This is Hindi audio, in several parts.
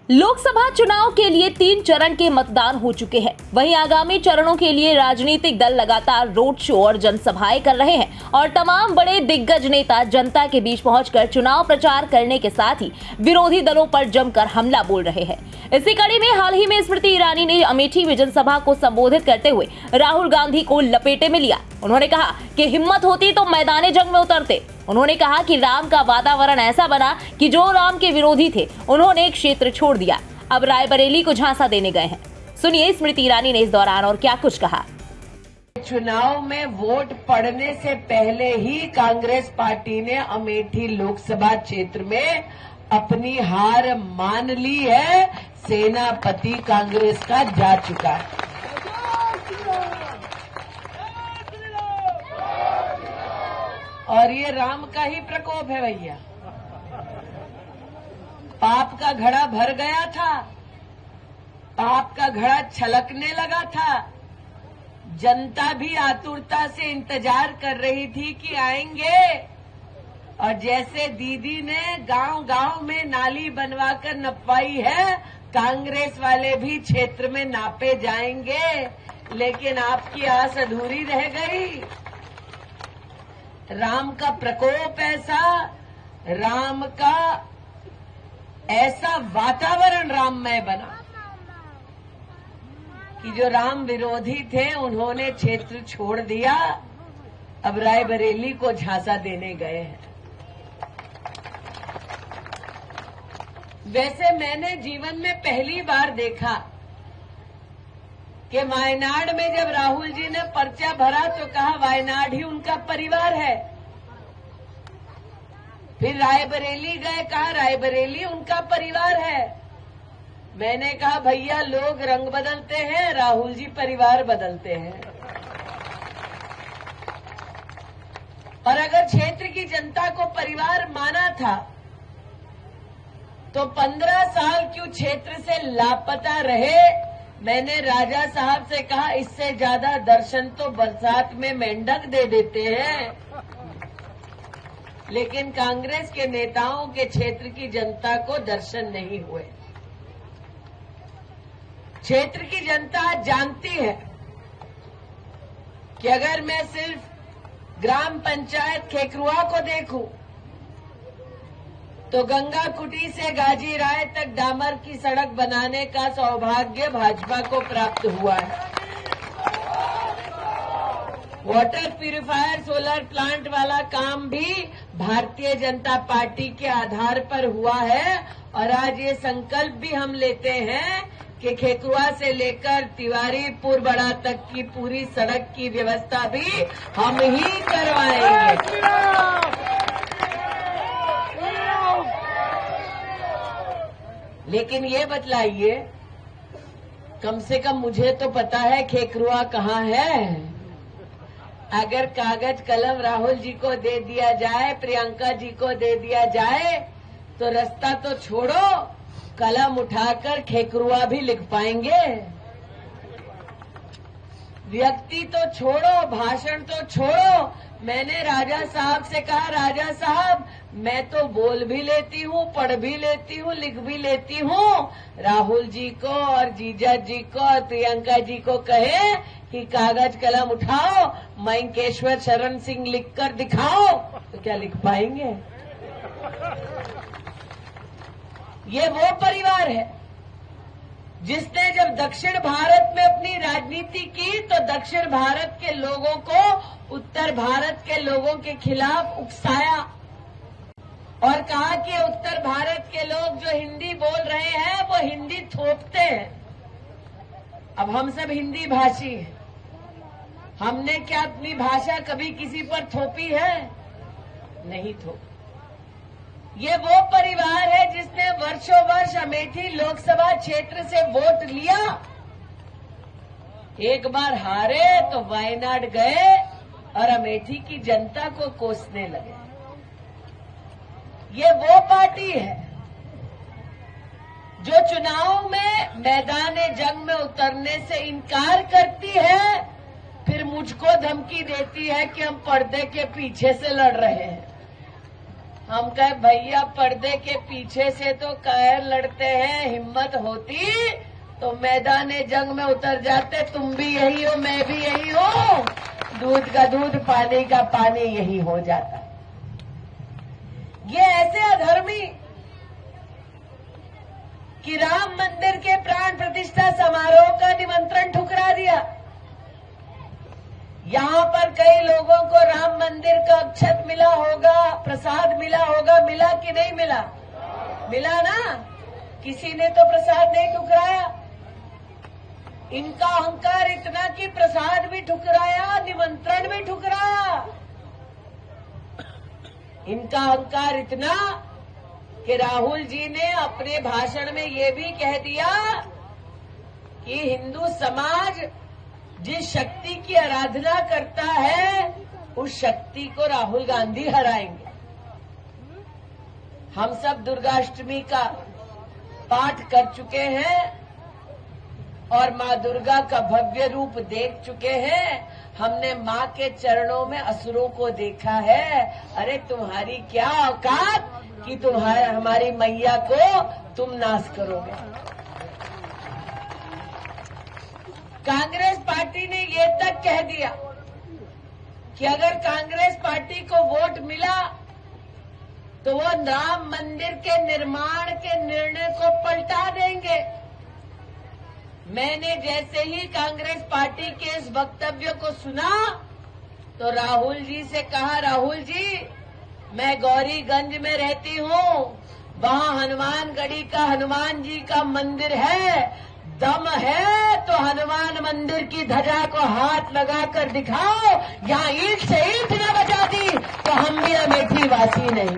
लोकसभा चुनाव के लिए 3 चरण के मतदान हो चुके हैं। वहीं आगामी चरणों के लिए राजनीतिक दल लगातार रोड शो और जनसभाएं कर रहे हैं और तमाम बड़े दिग्गज नेता जनता के बीच पहुंचकर चुनाव प्रचार करने के साथ ही विरोधी दलों पर जमकर हमला बोल रहे हैं। इसी कड़ी में हाल ही में स्मृति ईरानी ने अमेठी में जनसभा को संबोधित करते हुए राहुल गांधी को लपेटे में लिया। उन्होंने कहा कि हिम्मत होती तो मैदाने जंग में उतरते। उन्होंने कहा कि राम का वातावरण ऐसा बना कि जो राम के विरोधी थे उन्होंने क्षेत्र छोड़ दिया, अब रायबरेली को झांसा देने गए हैं। सुनिए स्मृति ईरानी ने इस दौरान और क्या कुछ कहा। चुनाव में वोट पड़ने से पहले ही कांग्रेस पार्टी ने अमेठी लोकसभा क्षेत्र में अपनी हार मान ली है। सेनापति कांग्रेस का जा चुका है। और ये राम का ही प्रकोप है भैया। पाप का घड़ा भर गया था, पाप का घड़ा छलकने लगा था। जनता भी आतुरता से इंतजार कर रही थी कि आएंगे। और जैसे दीदी ने गांव-गांव में नाली बनवाकर नपवाई है, कांग्रेस वाले भी क्षेत्र में नापे जाएंगे। लेकिन आपकी आस अधूरी रह गई। राम का प्रकोप ऐसा, राम का ऐसा वातावरण राममय बना कि जो राम विरोधी थे उन्होंने क्षेत्र छोड़ दिया, अब रायबरेली को झांसा देने गए हैं। वैसे मैंने जीवन में पहली बार देखा कि वायनाड में जब राहुल जी ने पर्चा भरा तो कहा वायनाड ही उनका परिवार है। फिर रायबरेली गए, कहा रायबरेली उनका परिवार है। मैंने कहा भैया लोग रंग बदलते हैं, राहुल जी परिवार बदलते हैं। और अगर क्षेत्र की जनता को परिवार माना था तो 15 साल क्यों क्षेत्र से लापता रहे। मैंने राजा साहब से कहा इससे ज्यादा दर्शन तो बरसात में मेंढक दे देते हैं। लेकिन कांग्रेस के नेताओं के क्षेत्र की जनता को दर्शन नहीं हुए। क्षेत्र की जनता जानती है कि अगर मैं सिर्फ ग्राम पंचायत खेकरुआ को देखूं तो गंगा कुटी से गाजी राय तक डामर की सड़क बनाने का सौभाग्य भाजपा को प्राप्त हुआ है। वाटर प्यूरिफायर सोलर प्लांट वाला काम भी भारतीय जनता पार्टी के आधार पर हुआ है। और आज ये संकल्प भी हम लेते हैं कि खेकुआ से लेकर तिवारीपुर बड़ा तक की पूरी सड़क की व्यवस्था भी हम ही करवाएंगे। लेकिन ये बतलाइए, कम से कम मुझे तो पता है खेकरुआ कहाँ है। अगर कागज कलम राहुल जी को दे दिया जाए, प्रियंका जी को दे दिया जाए तो रास्ता तो छोड़ो, कलम उठाकर खेकरुआ भी लिख पाएंगे। व्यक्ति तो छोड़ो, भाषण तो छोड़ो। मैंने राजा साहब से कहा राजा साहब मैं तो बोल भी लेती हूँ, पढ़ भी लेती हूँ, लिख भी लेती हूँ। राहुल जी को और जीजा जी को और प्रियंका जी को कहे कि कागज कलम उठाओ, मयंकेश्वर शरण सिंह लिखकर दिखाओ, तो क्या लिख पाएंगे। ये वो परिवार है जिसने जब दक्षिण भारत में अपनी राजनीति की तो दक्षिण भारत के लोगों को उत्तर भारत के लोगों के खिलाफ उकसाया और कहा कि उत्तर भारत के लोग जो हिंदी बोल रहे हैं वो हिंदी थोपते हैं। अब हम सब हिंदी भाषी हैं, हमने क्या अपनी भाषा कभी किसी पर थोपी है? नहीं थोपी। ये वो परिवार है जिसने वर्षों वर्ष अमेठी लोकसभा क्षेत्र से वोट लिया। एक बार हारे तो वायनाड गए और अमेठी की जनता को कोसने लगे। ये वो पार्टी है जो चुनाव में मैदाने जंग में उतरने से इनकार करती है, फिर मुझको धमकी देती है कि हम पर्दे के पीछे से लड़ रहे हैं। हम कहे भैया पर्दे के पीछे से तो कायर लड़ते हैं, हिम्मत होती तो मैदान जंग में उतर जाते। तुम भी यही हो, मैं भी यही हूँ, दूध का दूध पानी का पानी यही हो जाता। ये ऐसे अधर्मी कि राम मंदिर के प्राण प्रतिष्ठा समारोह का निमंत्रण ठुकरा दिया। यहाँ पर कई लोगों को राम मंदिर का अक्षत मिला होगा, प्रसाद मिला होगा, मिला कि नहीं मिला? मिला ना? किसी ने तो प्रसाद नहीं ठुकराया। इनका अहंकार इतना कि प्रसाद भी ठुकराया, निमंत्रण भी ठुकराया। इनका अहंकार इतना कि राहुल जी ने अपने भाषण में ये भी कह दिया कि हिंदू समाज जिस शक्ति की आराधना करता है उस शक्ति को राहुल गांधी हराएंगे। हम सब दुर्गाष्टमी का पाठ कर चुके हैं और माँ दुर्गा का भव्य रूप देख चुके हैं। हमने माँ के चरणों में असुरों को देखा है। अरे तुम्हारी क्या औकात कि हमारी मैया को तुम नाश करोगे। कांग्रेस पार्टी ने ये तक कह दिया कि अगर कांग्रेस पार्टी को वोट मिला तो वो राम मंदिर के निर्माण के निर्णय को पलटा देंगे। मैंने जैसे ही कांग्रेस पार्टी के इस वक्तव्य को सुना तो राहुल जी से कहा, राहुल जी मैं गौरीगंज में रहती हूँ, वहाँ हनुमानगढ़ी का हनुमान जी का मंदिर है, दम है तो हनुमान मंदिर की ध्वजा को हाथ लगाकर दिखाओ। यहाँ ईंट से ईंट न बजा दी तो हम भी अमेठी वासी नहीं।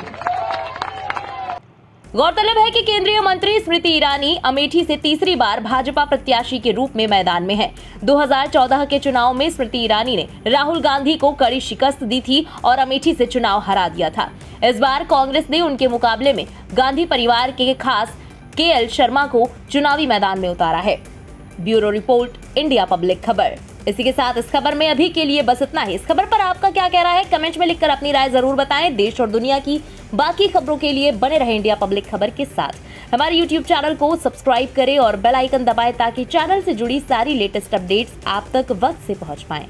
गौरतलब है कि केंद्रीय मंत्री स्मृति ईरानी अमेठी से तीसरी बार भाजपा प्रत्याशी के रूप में मैदान में हैं। 2014 के चुनाव में स्मृति ईरानी ने राहुल गांधी को कड़ी शिकस्त दी थी और अमेठी से चुनाव हरा दिया था। इस बार कांग्रेस ने उनके मुकाबले में गांधी परिवार के खास KL शर्मा को चुनावी मैदान में उतारा है। ब्यूरो रिपोर्ट, इंडिया पब्लिक खबर। इसी के साथ इस खबर में अभी के लिए बस इतना ही। इस खबर पर आपका क्या कहना है, कमेंट में लिखकर अपनी राय जरूर बताएं। देश और दुनिया की बाकी खबरों के लिए बने रहें इंडिया पब्लिक खबर के साथ। हमारे YouTube चैनल को सब्सक्राइब करें और बेल आइकन दबाएं ताकि चैनल से जुड़ी सारी लेटेस्ट अपडेट्स आप तक वक्त से पहुंच पाएं।